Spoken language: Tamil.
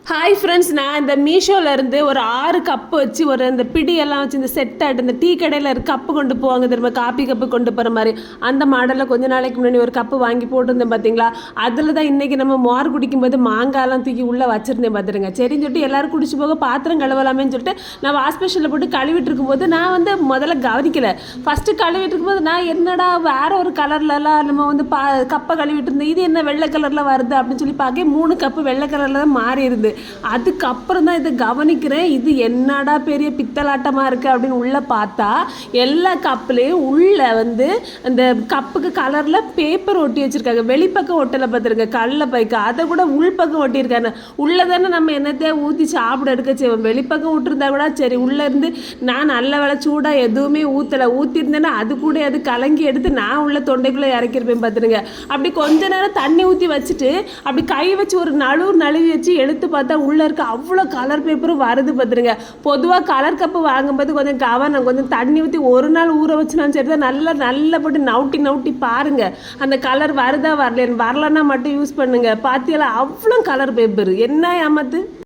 ஹாய் ஃப்ரெண்ட்ஸ், நான் இந்த மீஷோலேருந்து ஒரு 6 கப்பு வச்சு இந்த பிடியெல்லாம் வச்சு இந்த செட்டாட்டு இந்த டீ கடையில் இருக்க கப்பு கொண்டு போவாங்க திரும்ப காப்பி கப்பு கொண்டு போகிற மாதிரி அந்த மாடலில் கொஞ்ச நாளைக்கு முன்னாடி ஒரு கப்பு வாங்கி போட்டிருந்தேன் பார்த்தீங்களா. அதில் தான் இன்றைக்கி நம்ம மோர் குடிக்கும்போது மாங்காய்லாம் தூக்கி உள்ளே வச்சுருந்தேன் பார்த்துருங்க. சரின்னு சொல்லிட்டு எல்லோரும் குடிச்சு போக பாத்திரம் கழுவலாமேன்னு சொல்லிட்டு நான் வாஷ் பேஷனில் போட்டு கழுவிட்டு இருக்கும்போது நான் முதல்ல கவனிக்கலை. ஃபஸ்ட்டு கழுவிட்டு இருக்கும்போது நான் என்னடா வேற ஒரு கலர்லலாம் நம்ம கப்பை கழுவிட்டு இருந்தேன், இது என்ன வெள்ளை கலரில் வருது அப்படின்னு சொல்லி பார்க்க 3 கப்பு வெள்ளை கலரில் தான் மாறி இருந்து. அதுக்கப்புறம் தான் இதை கவனிக்கிறேன், இது என்னடா பெரிய பித்தலாட்டமாக இருக்குது அப்படின்னு உள்ளே பார்த்தா எல்லா கப்புலேயும் உள்ளே அந்த கப்புக்கு கலரில் பேப்பர் ஒட்டி வச்சுருக்காங்க. வெளிப்பக்கம் ஒட்டலை பார்த்துருங்க, கடல பைக்கு அதை கூட உள்பக்கம் ஒட்டியிருக்காங்க. உள்ளே தானே நம்ம என்னத்தையா ஊற்றி சாப்பிட எடுக்க செய்வோம், வெளிப்பக்கம் விட்டுருந்தா கூட சரி. உள்ளேருந்து நான் நல்ல வேலை சூடாக எதுவுமே ஊற்றிருந்தேன்னா அது கூட அது கலங்கி எடுத்து நான் உள்ள தொண்டைக்குள்ளே இறக்கிருப்பேன் பார்த்துருங்க. அப்படி கொஞ்ச நேரம் தண்ணி ஊற்றி வச்சுட்டு அப்படி கை வச்சு ஒரு நழுவி வச்சு எடுத்து பார்த்தா உள்ளே இருக்க அவ்வளோ கலர் பேப்பரும் வருது பார்த்துருங்க. பொதுவாக கலர் கப்பு வாங்கும்போது கொஞ்சம் கவனம், கொஞ்சம் தண்ணி ஊற்றி ஒரு நாள் ஊற வச்சுனாலும் சரி தான் நல்லா போட்டு நவுட்டி பாருங்கள் அந்த கலர் வருதா வரலன்னா மட்டும் யூஸ் பண்ணுங்க. பார்த்தீங்களா, அவ்வளோ கலர் பேப்பர், என்ன ஏமாத்து.